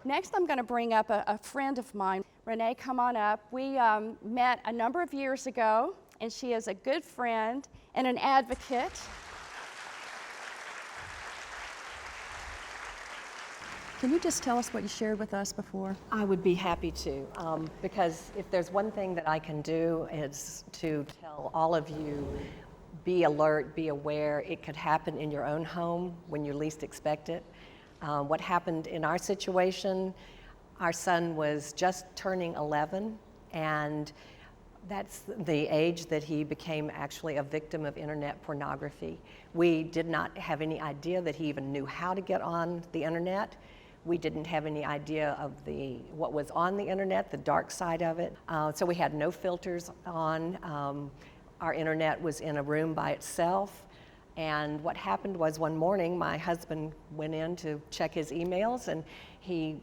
Next, I'm going to bring up a friend of mine. Renee, come on up. We met a number of years ago, and she is a good friend and an advocate. Can you just tell us what you shared with us before? I would be happy to, because if there's one thing that I can do is to tell all of you, be alert, be aware. It could happen in your own home when you least expect it. What happened in our situation, our son was just turning 11, and that's the age that he became actually a victim of internet pornography. We did not have any idea that he even knew how to get on the internet. We didn't have any idea of what was on the internet, the dark side of it. So we had no filters on. Our internet was in a room by itself. And what happened was one morning, my husband went in to check his emails, and he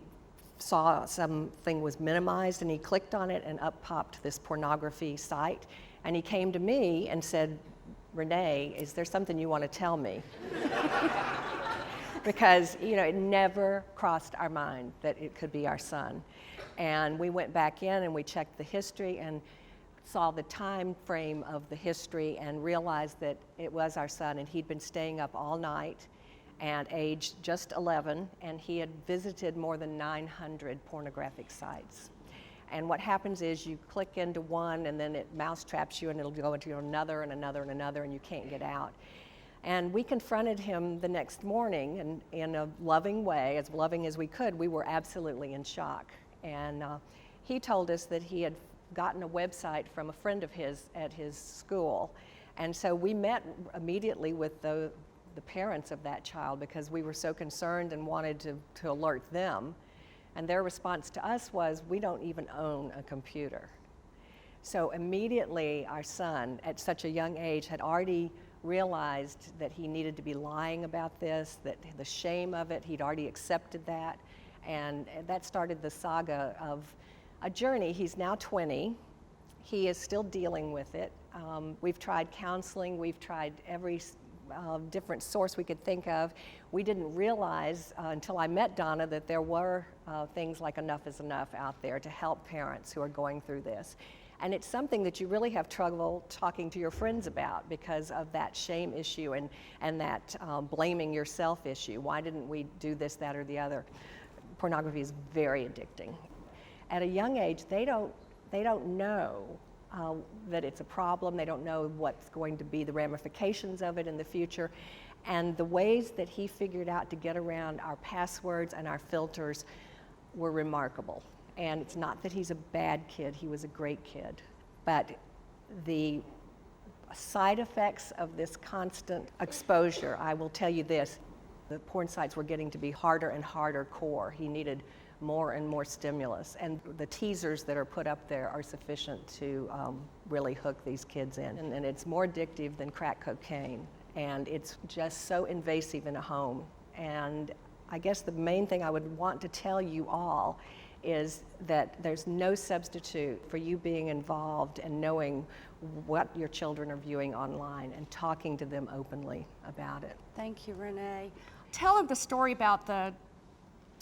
saw something was minimized, and he clicked on it, and up popped this pornography site. And he came to me and said, "Renee, is there something you want to tell me?" Because, it never crossed our mind that it could be our son. And we went back in and we checked the history and saw the time frame of the history and realized that it was our son, and he'd been staying up all night and aged just 11, and he had visited more than 900 pornographic sites. And what happens is you click into one and then it mousetraps you, and it'll go into another and another and another, and you can't get out. And we confronted him the next morning, and in a loving way, as loving as we could. We were absolutely in shock. And he told us that he had gotten a website from a friend of his at his school. And so we met immediately with the parents of that child, because we were so concerned and wanted to alert them. And their response to us was, "We don't even own a computer." So immediately our son, at such a young age, had already realized that he needed to be lying about this, that the shame of it, he'd already accepted that. And that started the saga of a journey. He's now 20. He is still dealing with it. We've tried counseling. We've tried every different source we could think of. We didn't realize until I met Donna that there were things like Enough is Enough out there to help parents who are going through this. And it's something that you really have trouble talking to your friends about because of that shame issue and that blaming yourself issue. Why didn't we do this, that, or the other? Pornography is very addicting. At a young age, they don't know that it's a problem. They don't know what's going to be the ramifications of it in the future. And the ways that he figured out to get around our passwords and our filters were remarkable. And it's not that he's a bad kid, he was a great kid. But the side effects of this constant exposure, I will tell you this, the porn sites were getting to be harder and harder core. He needed more and more stimulus. And the teasers that are put up there are sufficient to really hook these kids in. And it's more addictive than crack cocaine. And it's just so invasive in a home. And I guess the main thing I would want to tell you all is that there's no substitute for you being involved and knowing what your children are viewing online and talking to them openly about it. Thank you, Renee. Tell them the story about the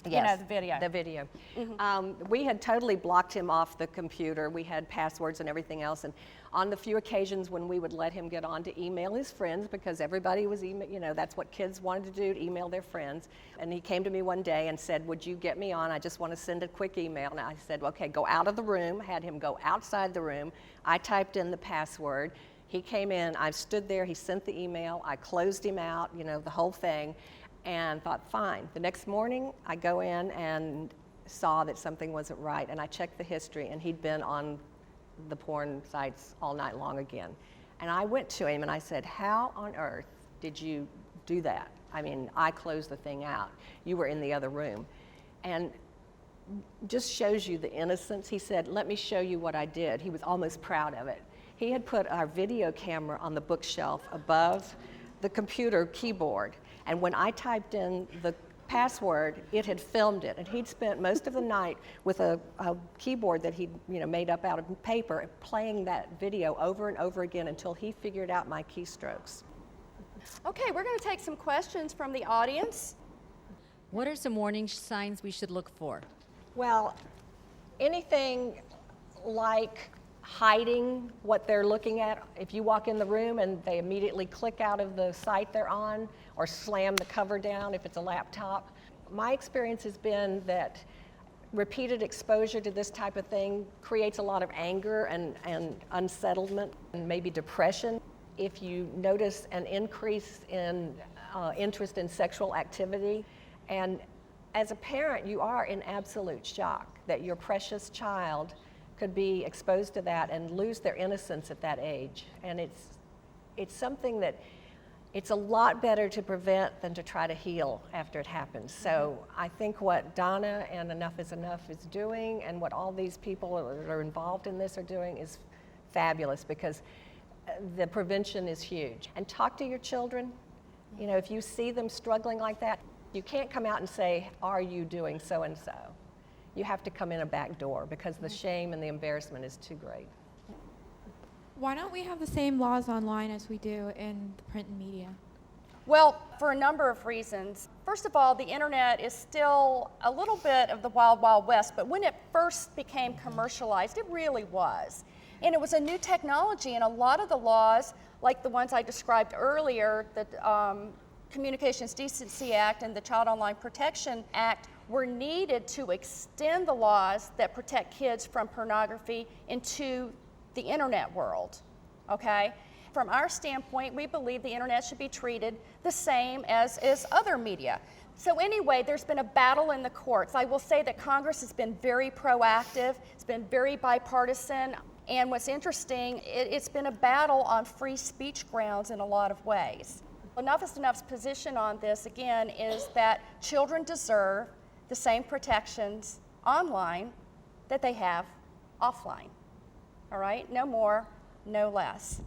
video. The video. Mm-hmm. We had totally blocked him off the computer. We had passwords and everything else. And on the few occasions when we would let him get on to email his friends, because everybody was that's what kids wanted to do, to email their friends. And he came to me one day and said, "Would you get me on? I just want to send a quick email." And I said, "Okay, go out of the room." Had him go outside the room. I typed in the password. He came in. I stood there. He sent the email. I closed him out, the whole thing. And thought, fine. The next morning, I go in and saw that something wasn't right, and I checked the history, and he'd been on the porn sites all night long again. And I went to him and I said, "How on earth did you do that? I mean, I closed the thing out. You were in the other room." And just shows you the innocence. He said, "Let me show you what I did." He was almost proud of it. He had put our video camera on the bookshelf above the computer keyboard. And when I typed in the password, it had filmed it. And he'd spent most of the night with a keyboard that he'd made up out of paper, playing that video over and over again until he figured out my keystrokes. Okay, we're going to take some questions from the audience. What are some warning signs we should look for? Well, anything like hiding what they're looking at. If you walk in the room and they immediately click out of the site they're on or slam the cover down if it's a laptop. My experience has been that repeated exposure to this type of thing creates a lot of anger and unsettlement and maybe depression. If you notice an increase in interest in sexual activity, and as a parent, you are in absolute shock that your precious child could be exposed to that and lose their innocence at that age. And it's something that it's a lot better to prevent than to try to heal after it happens. So I think what Donna and Enough is Enough is doing and what all these people that are involved in this are doing is fabulous, because the prevention is huge. And talk to your children. You know, if you see them struggling like that, you can't come out and say, are you doing so and so? You have to come in a back door because the shame and the embarrassment is too great. Why don't we have the same laws online as we do in the print media? Well, for a number of reasons. First of all, the internet is still a little bit of the wild, wild west, but when it first became commercialized, it really was. And it was a new technology, and a lot of the laws, like the ones I described earlier, the Communications Decency Act and the Child Online Protection Act, were needed to extend the laws that protect kids from pornography into the internet world, okay? From our standpoint, we believe the internet should be treated the same as other media. So anyway, there's been a battle in the courts. I will say that Congress has been very proactive, it's been very bipartisan, and what's interesting, it's been a battle on free speech grounds in a lot of ways. Enough is Enough's position on this, again, is that children deserve the same protections online that they have offline. All right? No more, no less.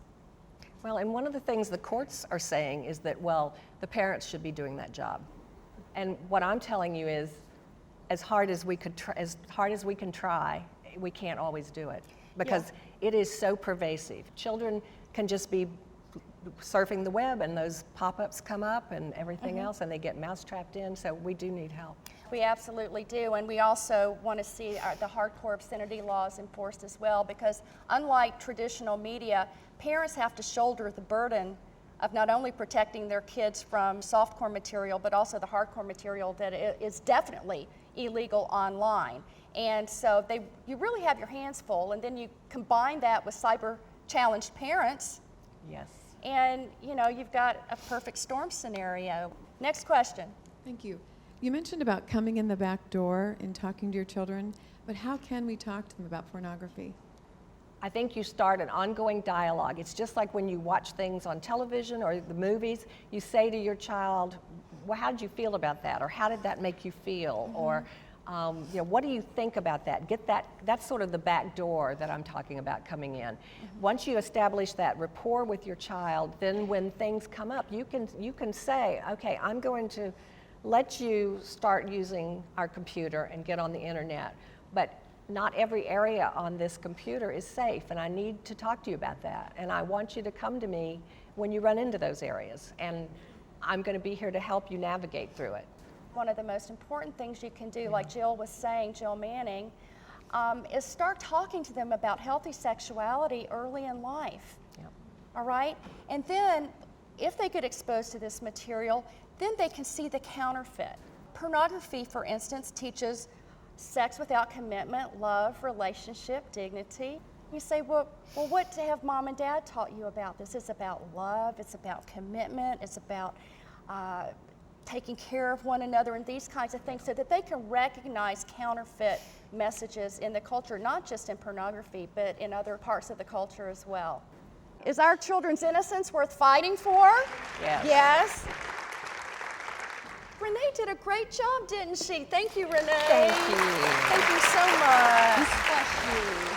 Well, and one of the things the courts are saying is that, well, the parents should be doing that job. And what I'm telling you is, as hard as we can try, we can't always do it because it is so pervasive. Children can just be surfing the web and those pop-ups come up and everything else, and they get mouse-trapped in, so we do need help. We absolutely do, and we also want to see the hardcore obscenity laws enforced as well, because unlike traditional media, parents have to shoulder the burden of not only protecting their kids from softcore material, but also the hardcore material that is definitely illegal online. And so you really have your hands full, and then you combine that with cyber-challenged parents. Yes. And you've got a perfect storm scenario. Next question. Thank you. You mentioned about coming in the back door and talking to your children, but how can we talk to them about pornography? I think you start an ongoing dialogue. It's just like when you watch things on television or the movies, you say to your child, well, how did you feel about that? Or how did that make you feel? Or what do you think about that? That's sort of the back door that I'm talking about coming in. Once you establish that rapport with your child, then when things come up, you can say, okay, I'm going to let you start using our computer and get on the internet, but not every area on this computer is safe, and I need to talk to you about that. And I want you to come to me when you run into those areas, and I'm going to be here to help you navigate through it. One of the most important things you can do, like Jill was saying, Jill Manning, is start talking to them about healthy sexuality early in life. Yep. All right? And then, if they get exposed to this material, then they can see the counterfeit. Pornography, for instance, teaches sex without commitment, love, relationship, dignity. You say, well, what have mom and dad taught you about this? It's about love, it's about commitment, it's about taking care of one another and these kinds of things, so that they can recognize counterfeit messages in the culture, not just in pornography, but in other parts of the culture as well. Is our children's innocence worth fighting for? Yes. Yes. Renee did a great job, didn't she? Thank you, Renee. Thank you. Thank you so much. Bless you.